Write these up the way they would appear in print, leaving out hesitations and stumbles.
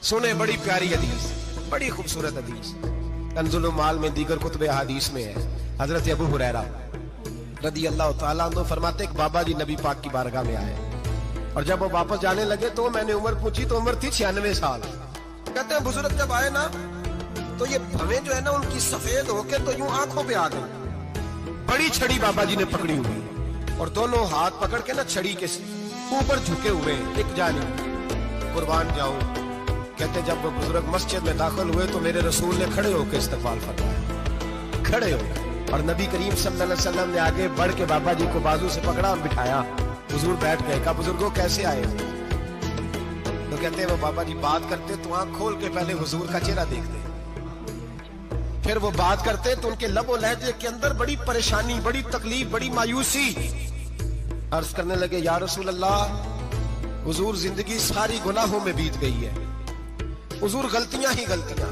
सुने बड़ी प्यारी हदीस, बड़ी खूबसूरत हदीस, कंजुल माल में दीगर कुतुब हदीस में है। हजरत अबू हुरैरा रदी अल्लाह तआला अन्हु फरमाते एक बाबा जी नबी पाक की बारगाह में आए और जब वो वापस जाने लगे तो मैंने उम्र पूछी तो उम्र थी 96 साल। कहते हैं बुजुर्ग जब आए ना तो ये भवें जो है ना उनकी सफेद होके तो यूं आंखों पे आ गई। बड़ी छड़ी बाबा जी ने पकड़ी हुई और दोनों हाथ पकड़ के ना छड़ी के ऊपर झुके हुए एक जानिब, कुर्बान जाऊं। कहते जब वो बुजुर्ग मस्जिद में दाखिल हुए तो मेरे रसूल ने खड़े होकर इस्तकबाल फरमाया, खड़े हो। और नबी करीम सल्लल्लाहु अलैहि वसल्लम ने आगे बढ़ के बाबा जी को बाजू से पकड़ा और बिठाया। हुजूर बैठ गए। कहा बुजुर्गों कैसे आए? तो कहते हैं वो बाबा जी बात करते तो आंख खोल के पहले हुजूर का चेहरा देखते, फिर वो बात करते तो उनके लबो लहजे के अंदर बड़ी परेशानी, बड़ी तकलीफ, बड़ी मायूसी। अर्ज करने लगे या रसूल अल्लाह, हुजूर जिंदगी सारी गुनाहों में बीत गई है, हुजूर गलतियां ही गलतियां,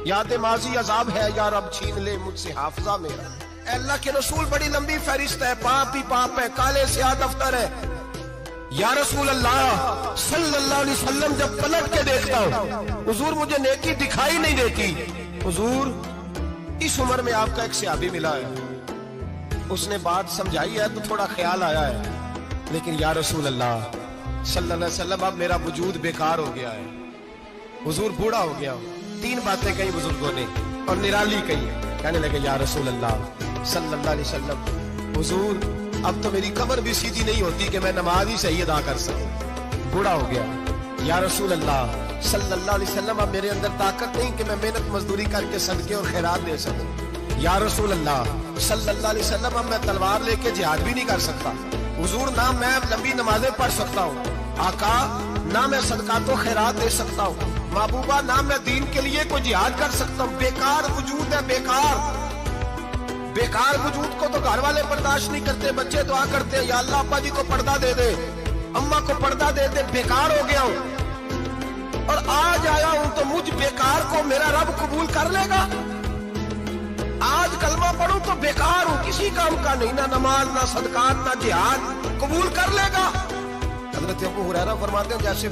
याद माजी अजाब है, या रब छीन ले मुझसे हाफजा मेरा। अल्लाह के रसूल बड़ी लंबी फहरिस्त है, पाप ही पाप है, काले स्याह दफ्तर है। या रसूल अल्लाह सल्लल्लाहु अलैहि वसल्लम जब पलट के देखता हूं हुजूर मुझे नेकी दिखाई नहीं देती। हुजूर इस उम्र में आपका एक सहाबी मिला है, उसने बात समझाई है तो थोड़ा ख्याल आया है, लेकिन या रसूल अल्लाह सल्लल्लाहु अलैहि वसल्लम अब मेरा वजूद बेकार हो गया है, हुजूर बूढ़ा हो गया हूं। 3 बातें कही बुजुर्गों ने और निराली कही। कहने लगे या रसूल अल्लाह सल्लल्लाहु अलैहि वसल्लम, हुजूर अब तो मेरी कमर भी सीधी नहीं होती कि मैं नमाज ही सही अदा कर सकूं, बूढ़ा हो गया। या रसूल अल्लाह सल्लल्लाहु अलैहि वसल्लम अब मेरे अंदर ताकत नहीं कि मैं मेहनत मजदूरी करके सदके और खैरात दे सकूं। या रसूल अल्लाह सल्लल्लाहु अलैहि वसल्लम अब मैं तलवार लेके जिहाद भी नहीं कर सकता, हुजूर ना मैं लंबी नमाजें पढ़ सकता हूँ, आका ना मैं सदका तो खैरात दे सकता हूँ, महबूबा ना मैं दीन के लिए कोई जिहाद कर सकता हूँ। बेकार वजूद है, बेकार बेकार वजूद को तो घर वाले बर्दाश्त नहीं करते, बच्चे दुआ करते हैं या अल्लाह अब्बा जी को पर्दा दे दे, अम्मा को पर्दा दे दे, बेकार हो गया हूं और आज आया हूं तो मुझ बेकार को मेरा रब कबूल कर लेगा। आज कलमा पढ़ूं तो बेकार हूं, किसी काम का नहीं, ना नमाज ना सदकात ना जिहाद, कबूल कर लेगा। हजरत अबू हुरैरा फरमाते हैं जैसे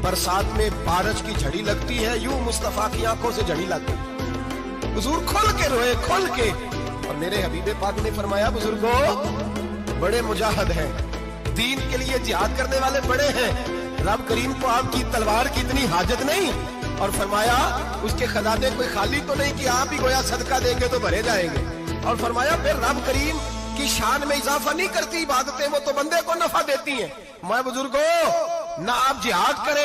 बरसात में बारिश की झड़ी लगती है, यूं मुस्तफा की आंखों से झड़ी लगती। हुजूर खुल के रोए, खुल के। और मेरे हबीबे पाक ने फरमाया बुजुर्गों बड़े मुजाहिद हैं, दीन के लिए जिहाद करने वाले बड़े हैं, रब करीम को आपकी तलवार की इतनी हाजत नहीं। और फरमाया उसके खजाने कोई खाली तो नहीं कि आप ही गोया सदका देंगे तो भरे जाएंगे। और फरमाया फिर रब करीम की शान में इजाफा नहीं करती इबादतें, वो तो बंदे को नफा देती हैं। मैं बुजुर्गों ना आप जिहाद करें